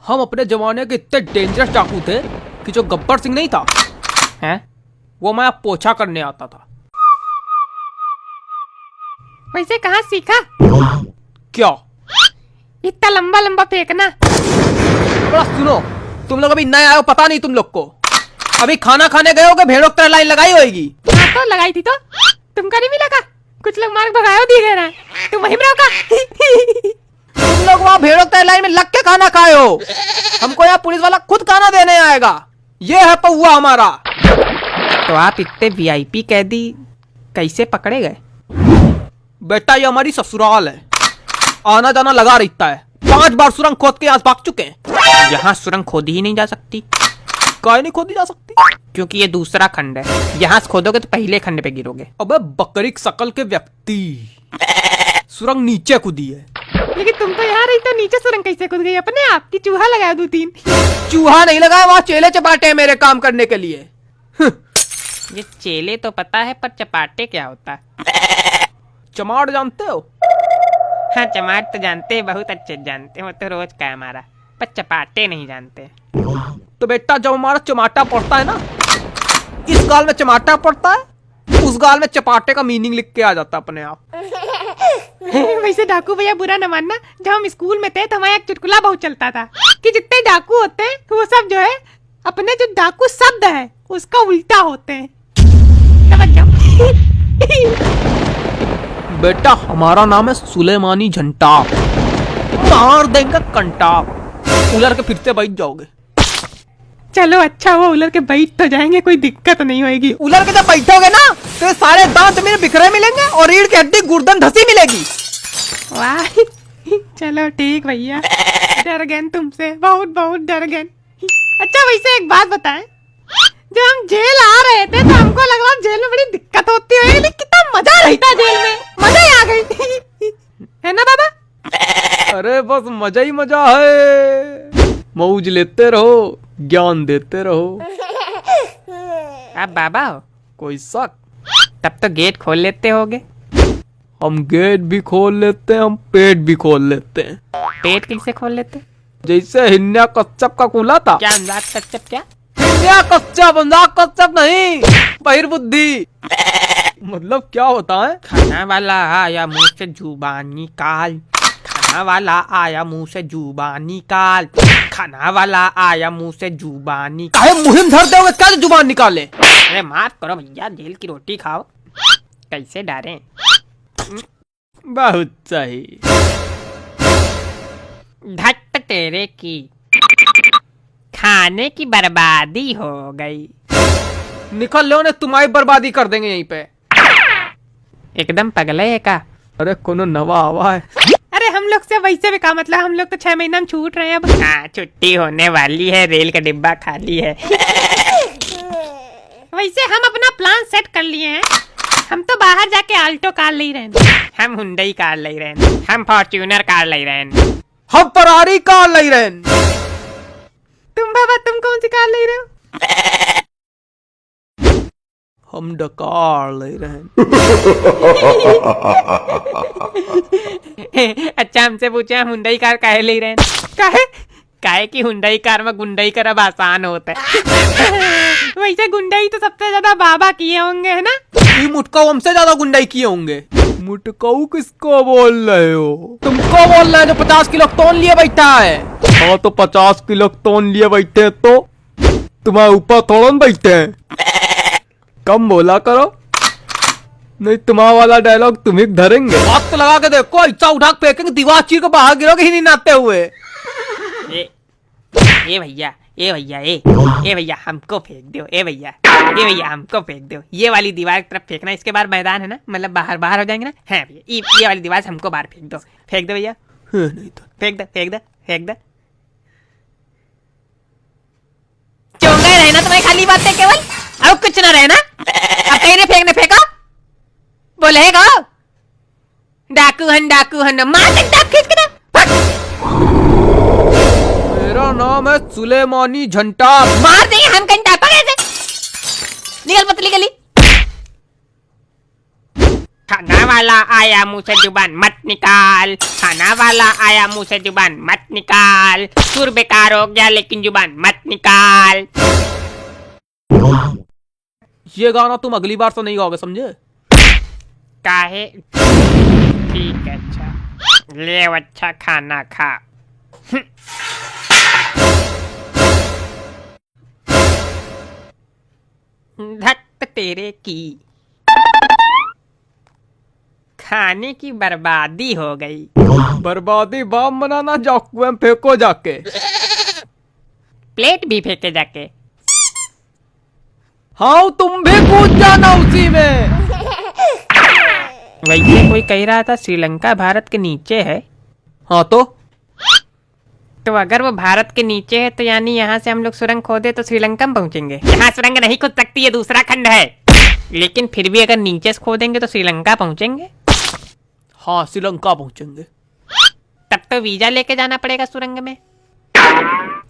हम अपने जमाने के इतने डेंजरस डाकू थे कि जो गब्बर सिंह नहीं था हैं, वो मैं पोछा करने आता था। वैसे कहाँ सीखा? क्या? इतना लंबा लंबा फेंकना। बड़ा सुनो, तुम लोग अभी नए आए हो, पता नहीं तुम लोग को। अभी खाना खाने गए होगे, भेड़ों की तरह लाइन लगाई होगी। हाँ तो लगाई थी, तो तुमका नहीं मिला का? कुछ लोग मार्ग भगायो दिख रहा है, तुम वहीं रहो का? तुम लोग वहाँ भेड़ों की तरह लाइन में लग के खाना खाए हो। हमको यहाँ पुलिस वाला खुद खाना देने आएगा। ये है पौआ हमारा। तो आप इतने वीआईपी कैदी कैसे पकड़े गए? बेटा ये हमारी ससुराल है, आना जाना लगा रहता है। 5 बार सुरंग खोद के यहाँ भाग चुके हैं। यहाँ सुरंग खोदी ही नहीं जा सकती। काहे नहीं खोदी जा सकती? क्योंकि ये दूसरा खंड है, यहाँ से खोदोगे तो पहले खंड पे गिरोगे। अबे बकरी शकल के व्यक्ति, सुरंग नीचे कूदी है। लेकिन तुम तो यहाँ रही तो नीचे सुरंग कैसे कूद गई अपने आप की? चूहा लगाया 2-3। चूहा नहीं लगाया, वहाँ चेले चपाटे हैं मेरे काम करने के लिए। ये चेले तो पता है, पर चपाटे क्या होता है? चमाट जानते हो? हाँ चमाट तो जानते हैं, बहुत अच्छे जानते हैं, वो तो रोज का है हमारा। पर चपाटे नहीं जानते। तो बेटा जब हमारा चमाटा पड़ता है ना, इस गाल में चमाटा पड़ता है, उस गाल में चपाटे का मीनिंग लिख के आ जाता अपने आप। वैसे डाकू भैया बुरा न मानना, जब हम स्कूल में थे तो हमारा एक चुटकुला बहुत चलता था कि जितने डाकू होते हैं वो सब जो है अपने जो डाकू शब्द है उसका उल्टा होते हैं। समझ जाओ। बेटा हमारा नाम है सुलेमानी झंटा, मार देंगे कंटा, उलर के फिर से बैठ जाओगे। चलो अच्छा, वो उलर के बैठ तो जाएंगे, कोई दिक्कत नहीं होगी। उलर के जब बैठोगे ना तो सारे दांत मेरे बिखरे मिलेंगे और रीढ़ की हड्डी गुर्दन धसी मिलेगी। वाह, चलो ठीक भैया, डर गए तुमसे, बहुत बहुत डर गए। अच्छा वैसे एक बात बताएं, जब हम जेल आ रहे थे तो हमको लग रहा जेल में बड़ी दिक्कत होती है, लेकिन कितना मजा रहता जेल में, मजा ही आ गई। है ना बाबा? अरे बस मजा ही मजा है, मौज लेते रहो, ज्ञान देते रहो। आप बाबा हो? कोई शक? तब तो गेट खोल लेते होगे। हम गेट भी खोल लेते हैं, हम पेट भी खोल लेते हैं। पेट कैसे खोल लेते? जैसे हिन्या कच्छप का खुला था। क्या अंदाज कच्चप? क्या हिन्या कच्छप, अंदाज कच्छप नहीं, बहिर्बुद्धि। मतलब क्या होता है? खाना वाला आया मुंह से जुबान निकाल, खाना वाला आया मुंह से जुबान निकाल, खाना वाला आया मुंह से जुबान निकाल। काहे मुहिम धर दोगे क्या जो जुबान निकाले? अरे माफ करो भैया, जेल की रोटी खाओ, कैसे डरे? बहुत सही। धट तेरे की, खाने की बर्बादी हो गई। निकल लो, ने तुम्हारी बर्बादी कर देंगे यहीं पे। एकदम पगले है का? अरे कोनो नवा आवा है। अरे हम लोग से वैसे भी का मतलब, हम लोग तो 6 महीना में छूट रहे हैं अब। हाँ छुट्टी होने वाली है, रेल का डिब्बा खाली है। वैसे हम अपना प्लान सेट कर लिए हैं, हम तो बाहर जाके आल्टो कार ले रहे हैं, हम हुंडई कार ले रहे हैं, हम फॉर्च्यूनर कार ले रहे हैं, हम फरारी कार ले रहे हैं। तुम बाबा तुम कौन सी कार ले रहे हो? हम डकार ले रहे हैं। अच्छा हमसे पूछे हम हुंडई कार काहे ले रहे हैं? काहे कि हुंडई कार में गुंडई करब आसान होता है। वैसे गुंडई तो सबसे ज्यादा बाबा किए होंगे, है ना? ये मुटकाऊ हमसे ज्यादा गुंडाई किए होंगे। मुटकाऊ किसको बोल रहे हो? तुमको बोल रहे हैं जो 50 किलो तोन लिए बैठा है। हाँ तो 50 किलो तोन लिए बैठे तो तुम्हारे ऊपर थोड़ा बैठे हैं। कम बोला करो, नहीं तुम्हारा वाला डायलॉग तुम ही धरेंगे। हाथ तो लगा के देखो, ऐसा उठा के फेंकेंगे दीवार चीर को बाहर गिरोगे ही नहीं नाते हुए। ए भैया, ए भैया, ए भैया हमको फेंक दो, ए भैया, ए भैया हमको फेंक दो। ये वाली दीवार की तरफ फेंकना, इसके बाद मैदान है ना, मतलब बाहर हो जाएंगे ना। है भैया, ये वाली दीवार से हमको बाहर फेंक दो, फेंक दो भैया। नहीं तो फेंक दो, फेंक दो, फेंक दो। चोंगा ही रहना तुम्हें, खाली बातें केवल, अब कुछ ना रहना। अब कहीं फेंकने फेंको, बोलेगा डाकू हन मार सकता खींच के ना। मेरा नाम है सुलेमानी झंटा। मार देंगे हम घंटा, पकड़ से निकल पतली गली। खाना वाला आया मुंह से जुबान मत निकाल, खाना वाला आया मुंह से जुबान मत निकाल, सुर बेकार हो गया लेकिन जुबान मत निकाल। ये गाना तुम अगली बार से नहीं गाओगे, समझे? काहे? ठीक है, अच्छा ले अच्छा खाना खा। धत तेरे की, खाने की बर्बादी हो गई। बर्बादी बम बनाना, जाओ कुएं में फेंको जाके। प्लेट भी फेंके जाके। हाँ तुम भी कूद जाना उसी में। वैसे कोई कह रहा था श्रीलंका भारत के नीचे है। हाँ तो अगर वो भारत के नीचे है तो यानी यहाँ से हम लोग सुरंग खोदे तो श्रीलंका में पहुँचेंगे। यहाँ सुरंग नहीं खोद सकती, ये दूसरा खंड है। लेकिन फिर भी अगर नीचे से खोदेंगे तो श्रीलंका पहुँचेंगे। हाँ श्रीलंका पहुंचेंगे। तब तो वीजा लेके जाना पड़ेगा सुरंग में।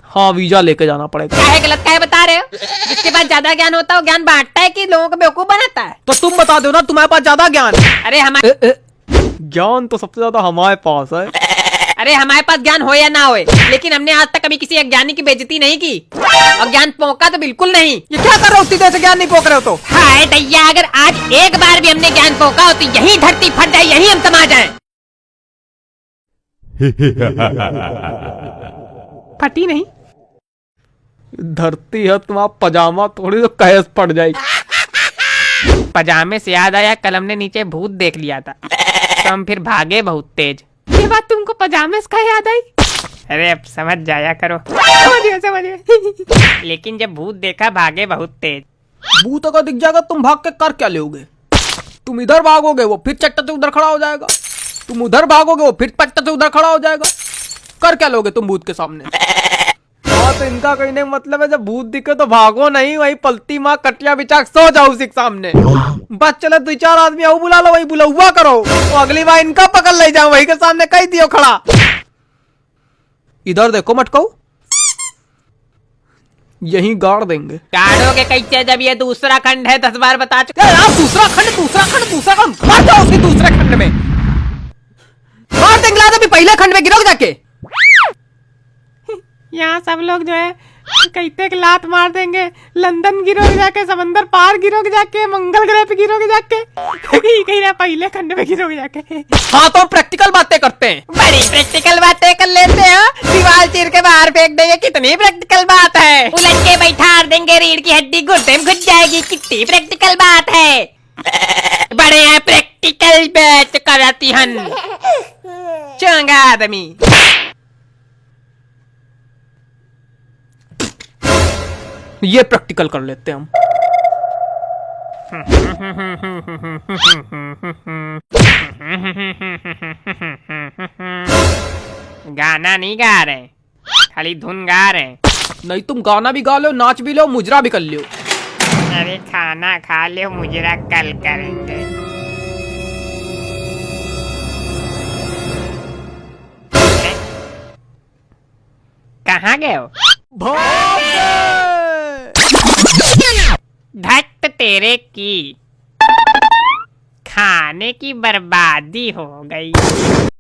हाँ वीजा लेके जाना पड़ेगा। क्या है, गलत क्या है बता रहे हो? जिसके पास ज्यादा ज्ञान होता है वो ज्ञान बांटता है कि लोगों को बेवकूफ बनाता है? तो तुम बता दो ना, तुम्हारे पास ज्यादा ज्ञान। अरे हमारे ज्ञान तो सबसे ज्यादा हमारे पास है। अरे हमारे पास ज्ञान हो या ना हो, लेकिन हमने आज तक कभी किसी अज्ञानी की बेइज्जती नहीं की और ज्ञान पोंका तो बिल्कुल नहीं। ये क्या कर रहे हो, सीधे से ज्ञान नहीं पोक रहे हो तो? हाय दैया, अगर आज एक बार भी हमने ज्ञान पोका हो तो यही धरती फट जाए, यही हम समा जाए। फटी नहीं। धरती है तुम्हारा पजामा, थोड़ी तो कैस पड़ जाएगी। पजामे से याद आया, कल हमने नीचे भूत देख लिया था तो हम फिर भागे बहुत तेज। ये बात तुमको पजामे से क्या याद आई? अरे अब समझ जाया करो। समझिए। लेकिन जब भूत देखा भागे बहुत तेज। भूत अगर दिख जाएगा तुम भाग के कर क्या लोगे? तुम इधर भागोगे वो फिर चट्टा से उधर खड़ा हो जाएगा, तुम उधर भागोगे वो फिर चट्टा से उधर खड़ा हो जाएगा। कर क्या लोगे तुम भूत के सामने? हाँ तो इनका कहने का मतलब है जब भूत दिखे तो भागो नहीं, वही पलती माँ कटिया बिछा सो जाओ उसी के सामने। बस चले 2-4 आदमी आओ बुला लो, वही बुला हुआ करो, तो अगली बार इनका पकड़ ले जाओ, वही के सामने कह दियो खड़ा। इधर देखो मटको, यहीं गाड़ देंगे। गाड़ोगे कैसे जब ये दूसरा खंड है? 10 बार बता चुके। दूसरा खंड मार जाओ उसी दूसरे खंड में, मार देंगे अभी पहले खंड में गिरोगे जाके। यहाँ सब लोग जो है कहते कि लात मार देंगे, लंदन गिरोगे जाके, समंदर पार गिरोगे जाके, मंगल ग्रह पे गिरोगे जाके, कहीं ना पहले खंड में गिरोगे जाके। हाँ तो प्रैक्टिकल बातें करते हैं। बड़ी प्रैक्टिकल बातें कर लेते हो, दीवार चीर के बाहर फेंक देंगे, कितनी प्रैक्टिकल बात है। उलट के बैठा देंगे, रीढ़ की हड्डी घुटने में घुस जाएगी, कितनी प्रैक्टिकल बात है। बड़े हैं प्रैक्टिकल बैच कराती हन चंगा आदमी। ये प्रैक्टिकल कर लेते हैं हम। गाना नहीं गा रहे, खाली धुन गा रहे। नहीं तुम गाना भी गा लो, नाच भी लो, मुजरा भी कर लो। अरे खाना खा लो, मुजरा कल करेंगे। कहाँ गए हो? धत तेरे की, खाने की बर्बादी हो गई।